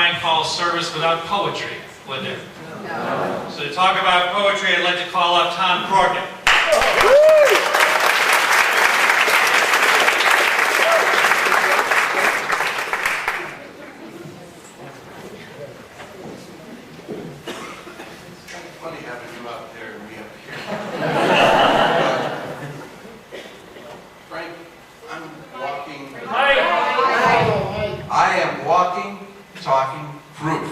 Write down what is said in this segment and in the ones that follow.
Frank call service without poetry, would there? No. So to talk about poetry, I'd like to call up Tom Croarkin. Funny having you out there and me up here. Frank, I'm walking. I am walking, talking proof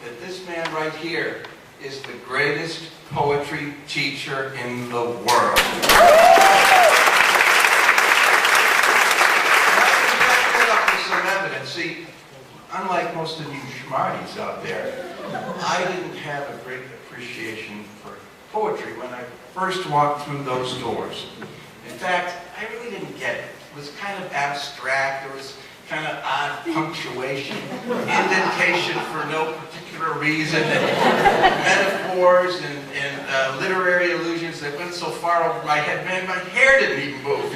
that this man right here is the greatest poetry teacher in the world. I can back that up with some evidence. See, unlike most of you schmarties out there, I didn't have a great appreciation for poetry when I first walked through those doors. In fact, I really didn't get it. It was kind of abstract. There was kind of odd punctuation, indentation for no particular reason, and metaphors and literary allusions that went so far over my head, man, my hair didn't even move.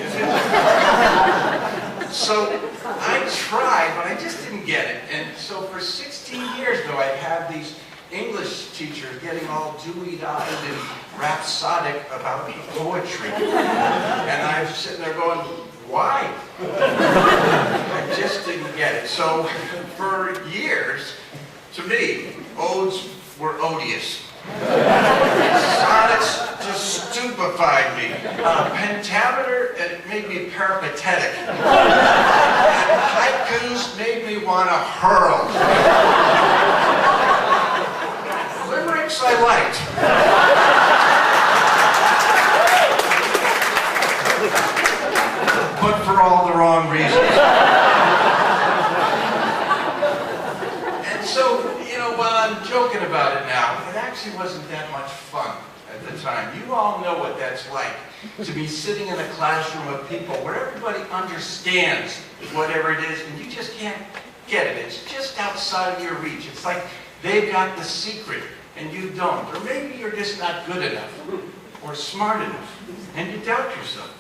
So I tried, but I just didn't get it. And so for 16 years, though, I had these English teachers getting all dewy-eyed and rhapsodic about poetry. And I'm sitting there going, why? I just didn't get it. So for years, to me, odes were odious. Sonnets just stupefied me. Pentameter, it made me peripatetic. And haikus made me want to hurl. Limericks I liked. But for all the wrong reasons. And so, you know, while I'm joking about it now, it actually wasn't that much fun at the time. You all know what that's like, to be sitting in a classroom of people where everybody understands whatever it is, and you just can't get it. It's just outside of your reach. It's like they've got the secret, and you don't. Or maybe you're just not good enough, or smart enough, and you doubt yourself.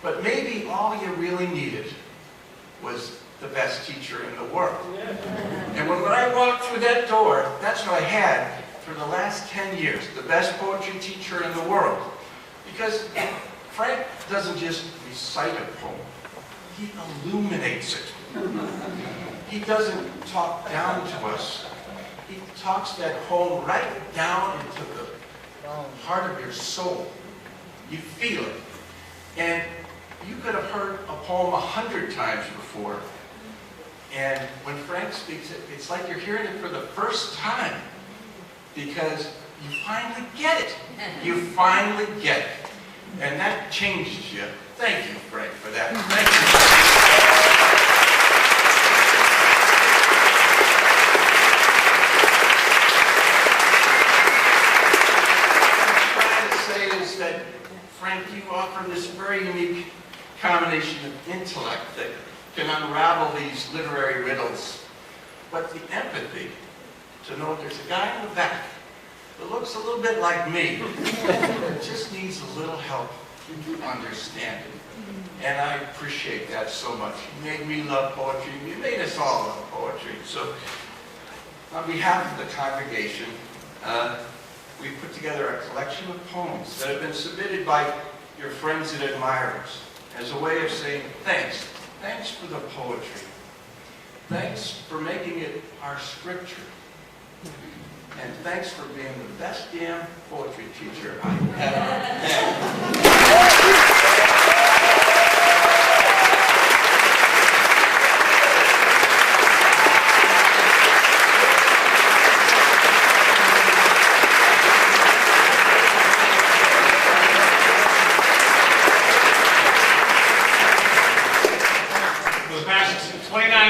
But maybe all you really needed was the best teacher in the world. And when I walked through that door, that's what I had for the last 10 years, the best poetry teacher in the world. Because Frank doesn't just recite a poem, he illuminates it. He doesn't talk down to us. He talks that poem right down into the heart of your soul. You feel it. And you could have heard a poem 100 times before, and when Frank speaks it, it's like you're hearing it for the first time, because you finally get it. You finally get it. And that changes you. Thank you, Frank, for that. Thank you. What I'm trying to say is that, Frank, you offer this very unique combination of intellect that can unravel these literary riddles, but the empathy to know there's a guy in the back that looks a little bit like me that just needs a little help understanding. And I appreciate that so much. You made me love poetry. You made us all love poetry. So on behalf of the congregation, we put together a collection of poems that have been submitted by your friends and admirers as a way of saying thanks. Thanks for the poetry. Thanks for making it our scripture. And thanks for being the best damn poetry teacher I've ever had.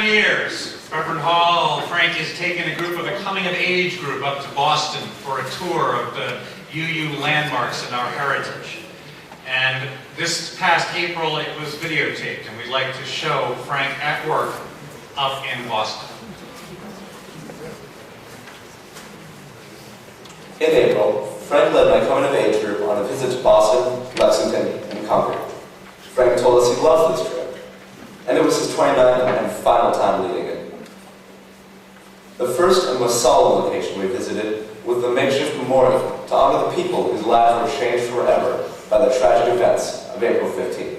Years, Reverend Hall, Frank has taken a group of a coming-of-age group up to Boston for a tour of the UU landmarks in our heritage. And this past April, it was videotaped, and we'd like to show Frank at work up in Boston. In April, Frank led my coming-of-age group on a visit to Boston, Lexington, and Concord. Frank told us he loved this trip, and it was his 29th and final time leading it. The first and most solemn location we visited was the makeshift memorial to honor the people whose lives were changed forever by the tragic events of April 15th.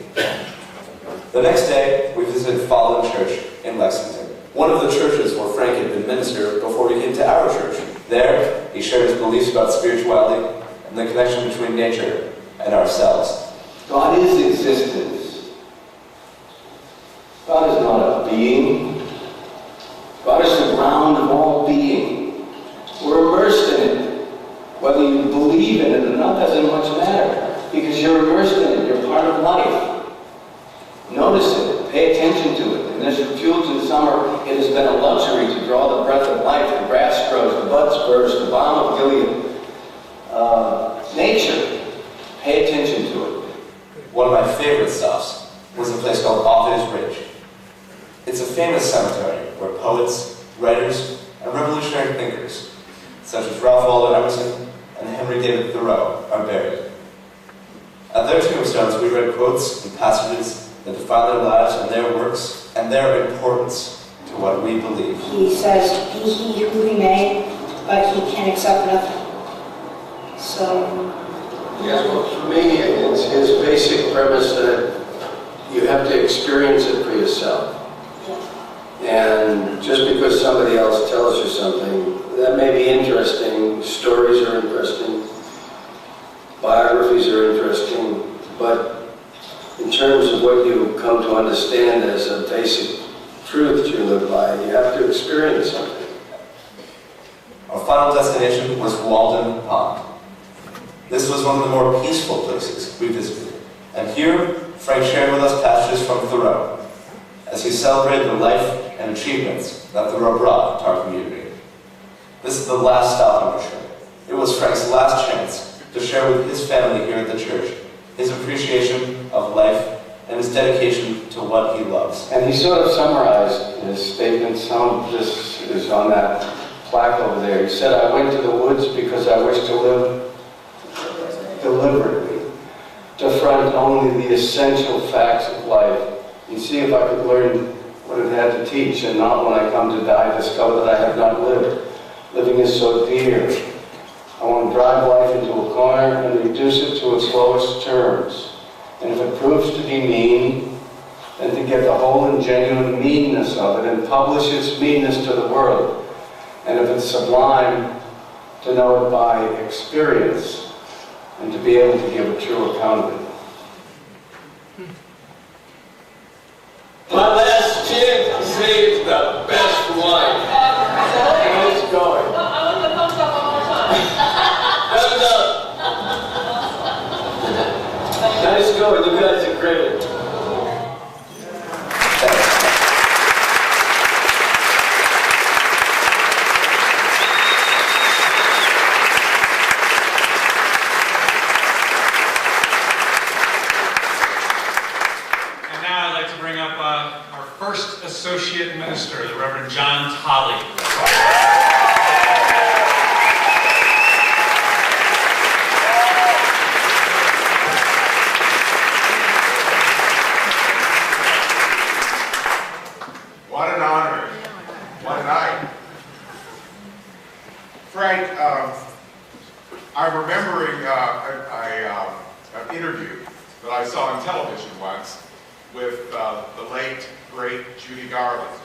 The next day, we visited Fallen Church in Lexington, one of the churches where Frank had been minister before he came to our church. There, he shared his beliefs about spirituality and the connection between nature and ourselves. God is existence. God is not a being. God is the ground of all being. We're immersed in it. Whether you believe in it or not doesn't much matter, because you're immersed in it. You're part of life. Notice it. Pay attention to it. In this refuge in summer, it has been a luxury to draw the breath of life. The grass grows, the buds burst, the balm of Gilead. Nature. Pay attention to it. One of my favorite stops was a place called Offa's Ridge. It's a famous cemetery where poets, writers, and revolutionary thinkers, such as Ralph Waldo Emerson and Henry David Thoreau, are buried. At their tombstones, we read quotes and passages that define their lives and their works and their importance to what we believe. He says, be he who he may, but he can accept nothing. So, Yeah, well, for me, it's his basic premise that you have to experience it for yourself. And just because somebody else tells you something, that may be interesting, stories are interesting, biographies are interesting, but in terms of what you come to understand as a basic truth you live by, you have to experience something. Our final destination was Walden Pond. This was one of the more peaceful places we visited, and here Frank shared with us passages from Thoreau as he celebrated the life and achievements that Thoreau brought to our community. This is the last stop on our trip. It was Frank's last chance to share with his family here at the church his appreciation of life and his dedication to what he loves. And he sort of summarized his statement. Some of this is on that plaque over there. He said, I went to the woods because I wish to live deliberately, to front only the essential facts of life, and see if I could learn what it had to teach, and not when I come to die discover that I have not lived. Living is so dear. I want to drive life into a corner and reduce it to its lowest terms. And if it proves to be mean, then to get the whole and genuine meanness of it and publish its meanness to the world. And if it's sublime, to know it by experience and to be able to give a true account of it. My last chick saved the best life. How's it going? I want the thumbs up one more time. Thumbs up. Nice going. You guys are great. First Associate Minister, the Reverend John Tolley. What an honor. What a night. Frank, I'm remembering an interview that I saw on television once with the late, great Judy Garland.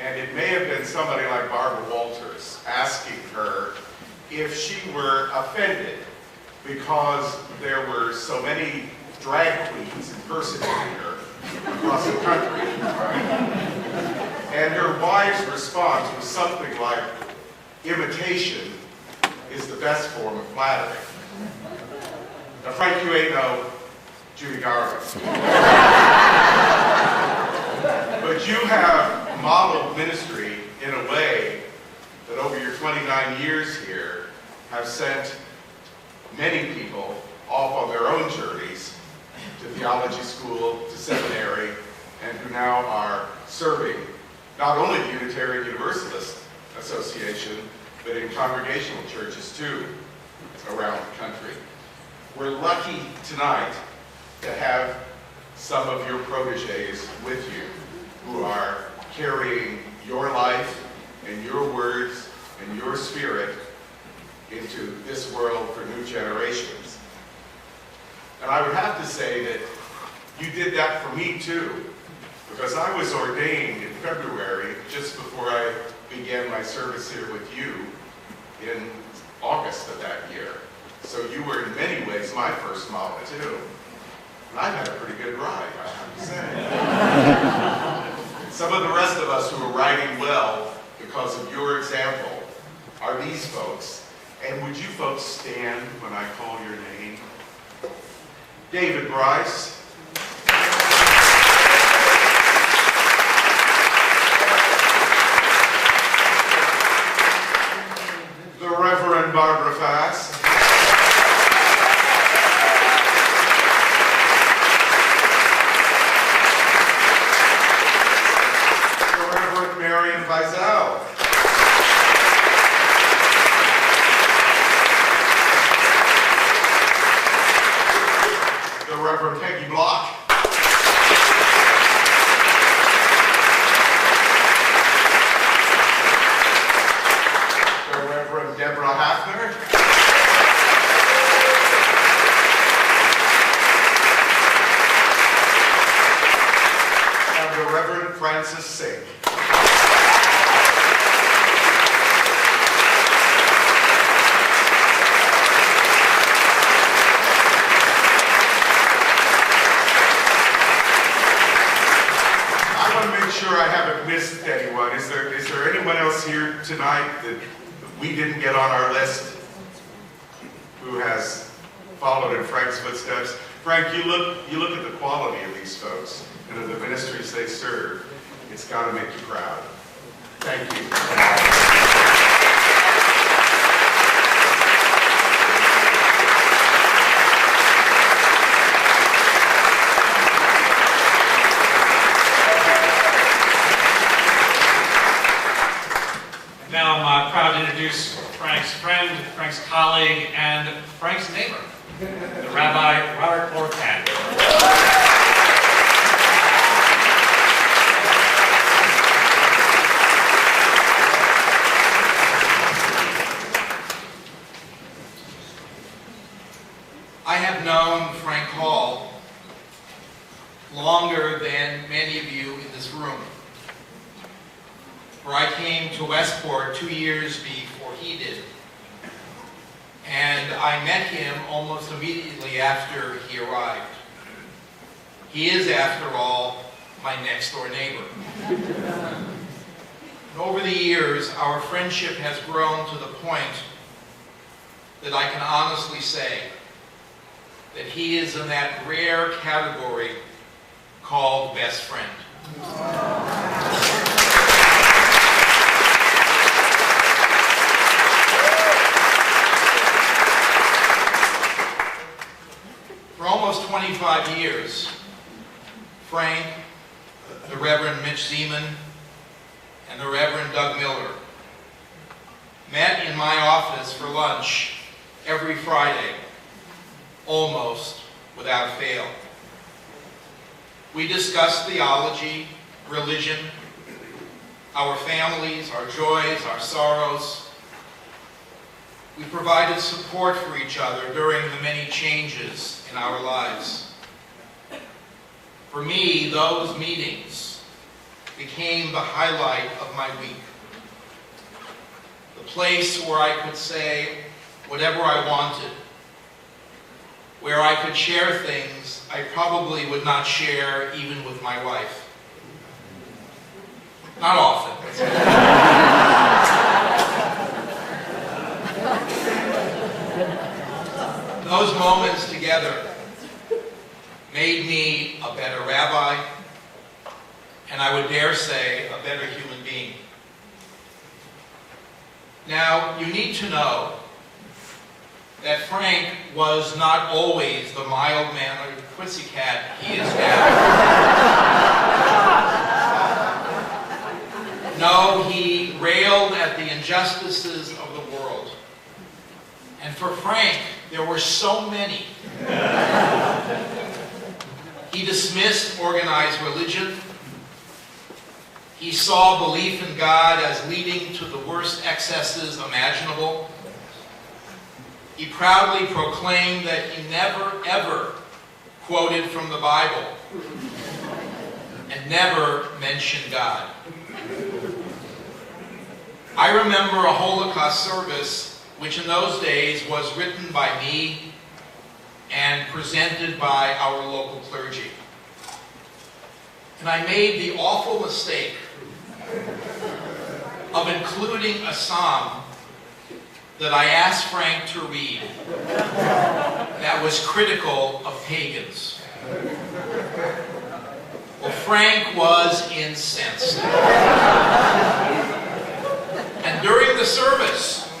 And it may have been somebody like Barbara Walters asking her if she were offended because there were so many drag queens impersonating her across the country. And her wise response was something like, imitation is the best form of flattery. Now, Frank, you ain't no Judy Garland. But you have modeled ministry in a way that over your 29 years here have sent many people off on their own journeys to theology school, to seminary, and who now are serving not only the Unitarian Universalist Association, but in congregational churches too, around the country. We're lucky tonight to have some of your proteges with you who are carrying your life and your words and your spirit into this world for new generations. And I would have to say that you did that for me too, because I was ordained in February, just before I began my service here with you in August of that year. So you were in many ways my first model too. And I've had a pretty good ride, I have to say. Some of the rest of us who are riding well because of your example are these folks. And would you folks stand when I call your name? David Bryce. The Reverend Barbara Fass. The Reverend Marion Vizel. The Reverend Peggy Block. The Reverend Deborah Hafner. And the Reverend Francis Singh. Sure I haven't missed anyone. Is there anyone else here tonight that we didn't get on our list who has followed in Frank's footsteps? Frank, you look at the quality of these folks and of the ministries they serve. It's got to make you proud. Thank you. Now I'm proud to introduce Frank's friend, Frank's colleague, and Frank's neighbor, the Rabbi Robert Orkand. I have known Frank Hall longer than many of you in this room. For I came to Westport 2 years before he did. And I met him almost immediately after he arrived. He is, after all, my next door neighbor. And over the years, our friendship has grown to the point that I can honestly say that he is in that rare category called best friend. For almost 25 years, Frank, the Reverend Mitch Zeman, and the Reverend Doug Miller met in my office for lunch every Friday, almost without fail. We discussed theology, religion, our families, our joys, our sorrows. We provided support for each other during the many changes in our lives. For me, those meetings became the highlight of my week. The place where I could say whatever I wanted, where I could share things I probably would not share even with my wife. Not often. Those moments together made me a better rabbi, and I would dare say a better human being. Now, you need to know that Frank was not always the mild-mannered pussycat he is now. No, he railed at the injustices of the world. And for Frank, there were so many. He dismissed organized religion. He He saw belief in God as leading to the worst excesses imaginable. He proudly proclaimed that he never, ever quoted from the Bible and never mentioned God. I remember a Holocaust service, which in those days was written by me and presented by our local clergy. And I made the awful mistake of including a psalm that I asked Frank to read that was critical of pagans. Well, Frank was incensed. And during the service,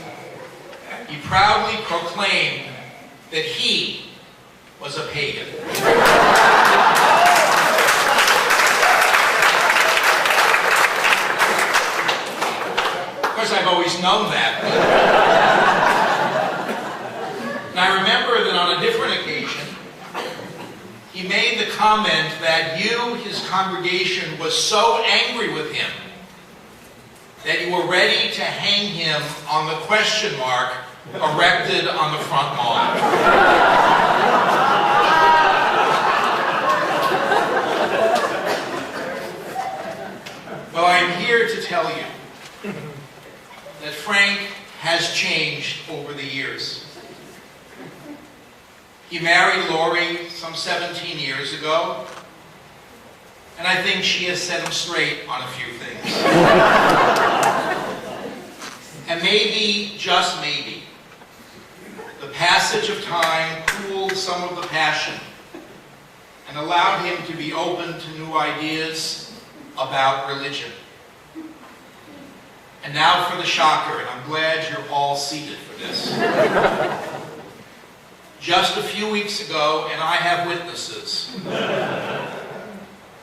he proudly proclaimed that he was a pagan. Of course, I've always known that. And I remember that on a different occasion, he made the comment that you, his congregation, was so angry with him that you were ready to hang him on the question mark erected on the front lawn. Well, I'm here to tell you that Frank has changed over the years. He married Lori some 17 years ago, and I think she has set him straight on a few things. And maybe, just maybe, the passage of time cooled some of the passion and allowed him to be open to new ideas about religion. And now for the shocker, and I'm glad you're all seated for this. Just a few weeks ago, and I have witnesses,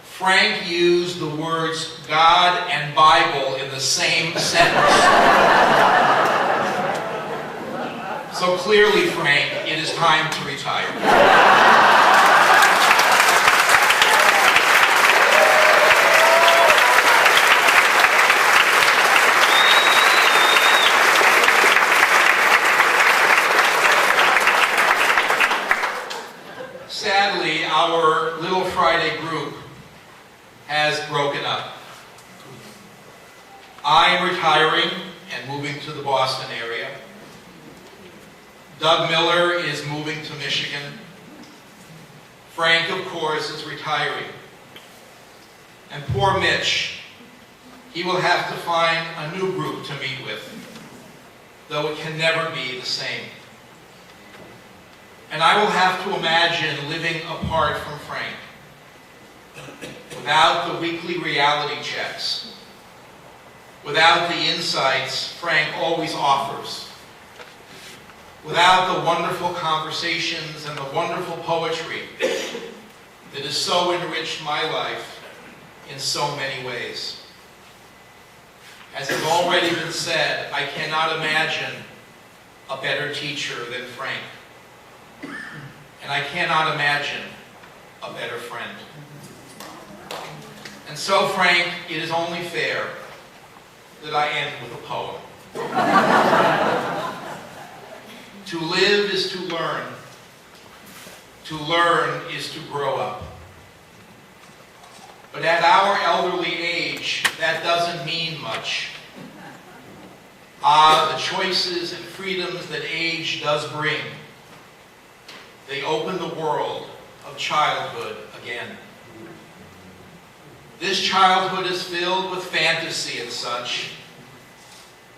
Frank used the words God and Bible in the same sentence. So clearly, Frank, it is time to retire. Sadly, our Little Friday group has broken up. I am retiring and moving to the Boston area. Doug Miller is moving to Michigan. Frank, of course, is retiring. And poor Mitch, he will have to find a new group to meet with, though it can never be the same. And I will have to imagine living apart from Frank, without the weekly reality checks, without the insights Frank always offers, without the wonderful conversations and the wonderful poetry that has so enriched my life in so many ways. As has already been said, I cannot imagine a better teacher than Frank. And I cannot imagine a better friend. And so, Frank, it is only fair that I end with a poem. To live is to learn. To learn is to grow up. But at our elderly age, that doesn't mean much. The choices and freedoms that age does bring, they open the world of childhood again. This childhood is filled with fantasy and such,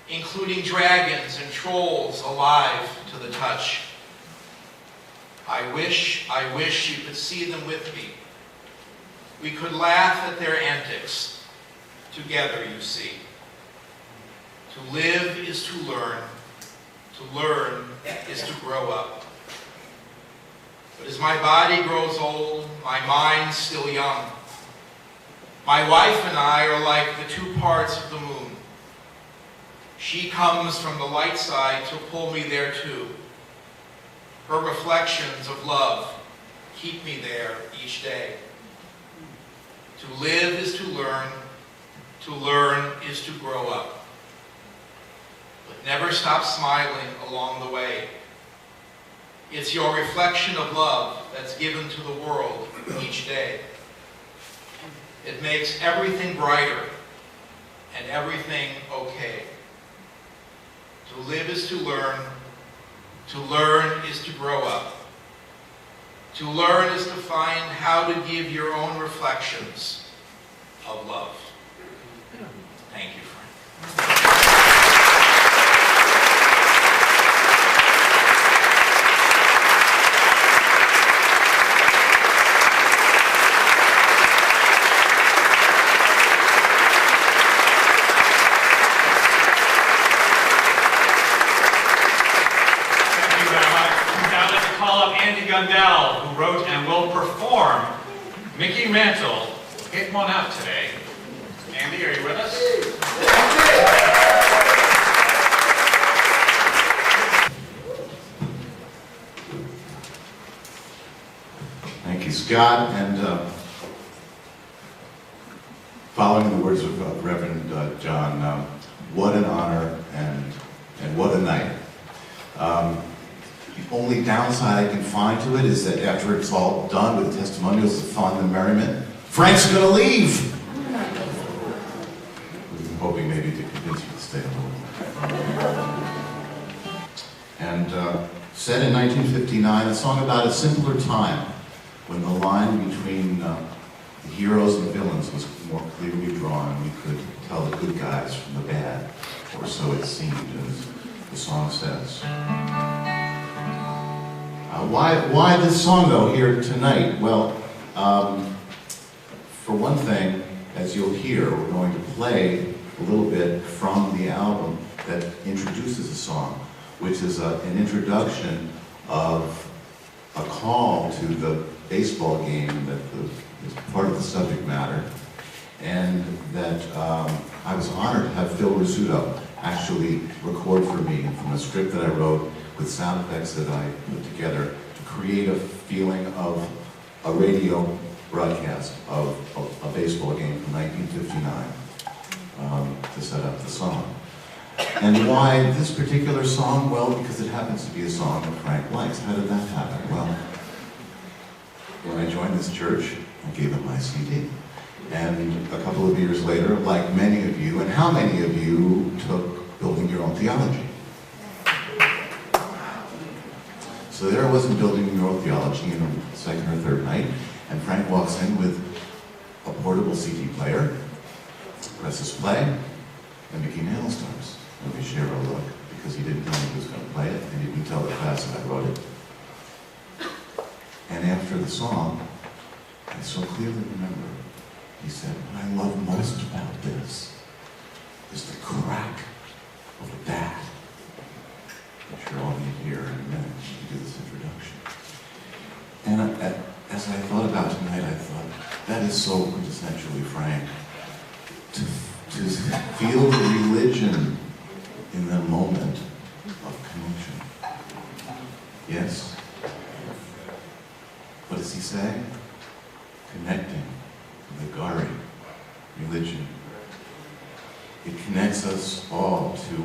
including dragons and trolls alive to the touch. I wish you could see them with me. We could laugh at their antics. Together, you see. To live is to learn. To learn is to grow up. But as my body grows old, my mind's still young. My wife and I are like the two parts of the moon. She comes from the light side to pull me there too. Her reflections of love keep me there each day. To live is to learn. To learn is to grow up. But never stop smiling along the way. It's your reflection of love that's given to the world each day. It makes everything brighter and everything okay. To live is to learn. To learn is to grow up. To learn is to find how to give your own reflections of love. Thank you, Frank. Gundell, who wrote and will perform Mickey Mantle. Get one out today. Andy, are you with us? Thank you, Scott. And following the words of Reverend John, what an honor and what a night. The only downside I can find to it is that after it's all done with the testimonials, the fun, the merriment, Frank's going to leave. I'm hoping maybe to convince you to stay a little more. And set in 1959, a song about a simpler time when the line between the heroes and villains was more clearly drawn. We could tell the good guys from the bad, or so it seemed, as the song says. Why this song, though, here tonight? Well, for one thing, as you'll hear, we're going to play a little bit from the album that introduces the song, which is an introduction of a call to the baseball game that is part of the subject matter, and that I was honored to have Phil Rizzuto actually record for me from a script that I wrote with sound effects that I put together to create a feeling of a radio broadcast of a baseball game from 1959 to set up the song. And why this particular song? Well, because it happens to be a song that Frank likes. How did that happen? Well, when I joined this church, I gave him my CD. And a couple of years later, like many of you, and how many of you took Building Your Own Theology? So there I was in Building Your Own Theology in the second or third night, and Frank walks in with a portable CD player, presses play, and Mickey Mantle starts. And we share a look, because he didn't tell me he was going to play it, and he didn't tell the class that I wrote it. And after the song, I so clearly remember, he said, what I love most about this is the crack of the bat. I'm sure all of you hear in a minute to do this introduction. And as I thought about tonight, I thought, that is so quintessentially Frank. To feel the religion in the moment of connection. Yes? What does he say? Connecting with the Gari, religion. It connects us all to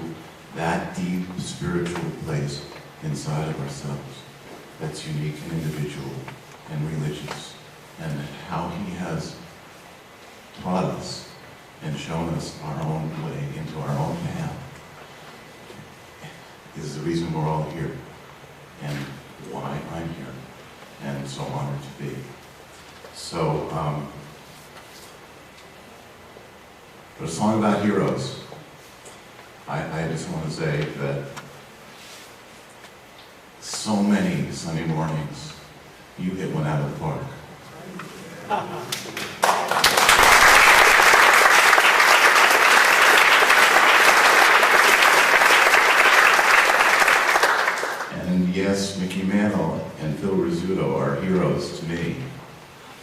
that deep spiritual place inside of ourselves that's unique and individual and religious, and how he has taught us and shown us our own way into our own path is the reason we're all here, and why I'm here, and so honored to be. So, for a song about heroes, I just want to say that so many Sunday mornings, you hit one out of the park. And yes, Mickey Mantle and Phil Rizzuto are heroes to me,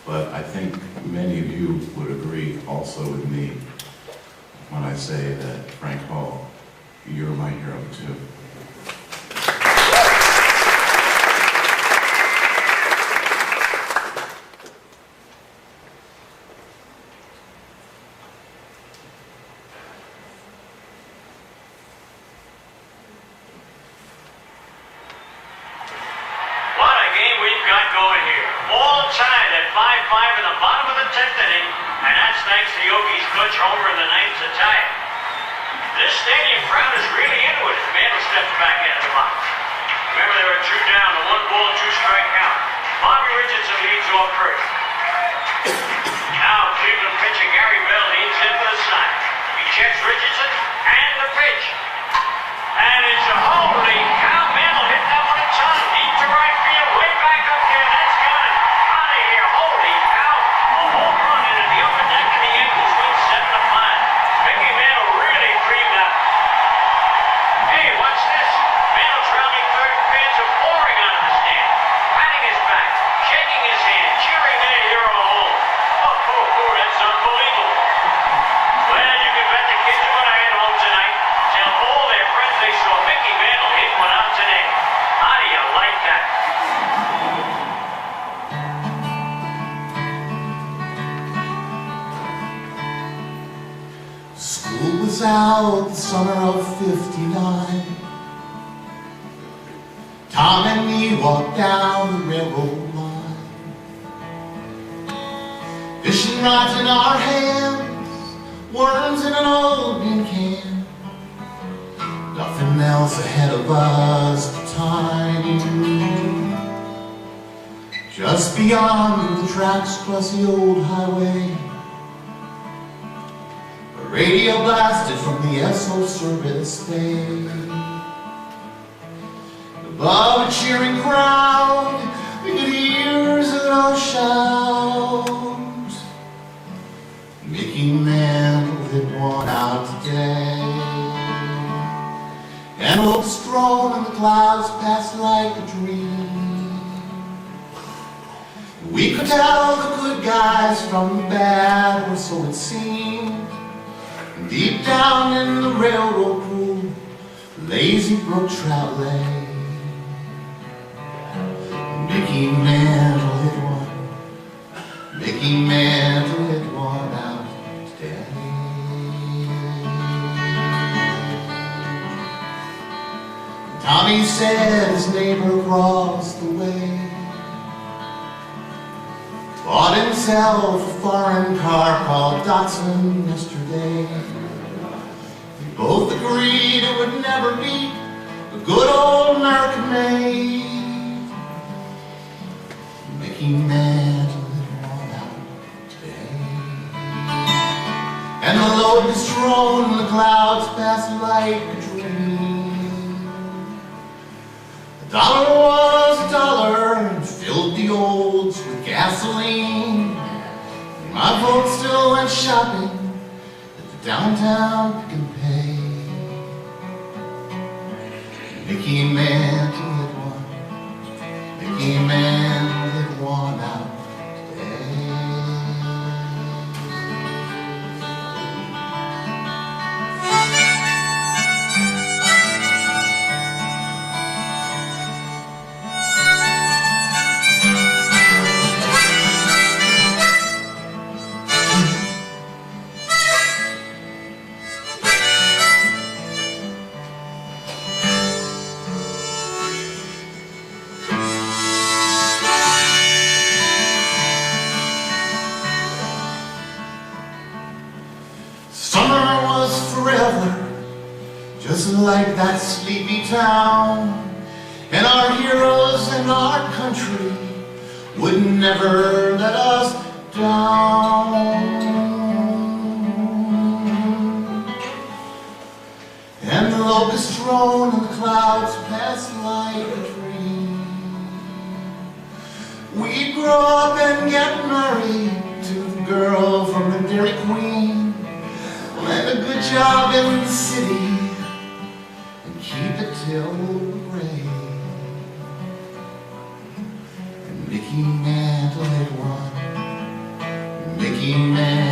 but I think many of you would agree also with me when I say that, Frank Hall, you're my hero too. got going here. All tied at 5-5 in the bottom of the 10th inning, and that's thanks to Yogi's clutch homer in the 9th to tie it. This stadium crowd is really into it. Mantle steps back into the box. Remember, they were 2 down, a 1-ball, 2-strike count. Bobby Richardson leads off first. Now Cleveland pitcher Gary Bell leans in for the side. He checks Richardson and the pitch. And it's a holy cow. Mantle hit that one in time. Deep to right field, way back up there. That's gone. Out of here. Holy cow. A home run into the upper deck of the Angels win 7-5. Mickey Mantle really creamed up. Hey, watch this. Mantle traveling third and fans are pouring out of the stand. Patting his back, shaking his hand, cheering their hero home. Oh, that's unbelievable. Well, you can bet the kids are going to head home tonight. Tell all their friends they saw Mickey Mantle hit one out today. How do you like that? School was out the summer of '59. Tom and me walked down the railroad line. Fishing rods in our hands, worms in an old bean can. Nothing else ahead of us but time. Just beyond the tracks across the old highway, a radio blasted from the SO service station. Above a cheering crowd, we could hear a shout. Mickey Mantle had won out today, and hope strong in the clouds passed like a dream. We could tell the good guys from the bad, or so it seemed. Deep down in the railroad pool, lazy brook trout lay. Mickey Mantle hit one. Mickey Mantle hit one out today. Tommy said his neighbor across the way bought himself a foreign car called Datsun yesterday. We both agreed it would never be a good old American made. Mickey Mantle hit one out today, and the load was thrown and the clouds passed like a dream. $1 was $1 and filled the olds with gasoline. My folks still went shopping at the downtown Pick and Pay. Mickey Mantle hit one. Mickey Mantle hit one out today. Just like that sleepy town, and our heroes and our country would never let us down. And the locusts drone and the clouds pass like a dream. We'd grow up and get married to the girl from the Dairy Queen, land a good job in the city, keep it till the rain. And Mickey Mantle hit one. Mickey Mantle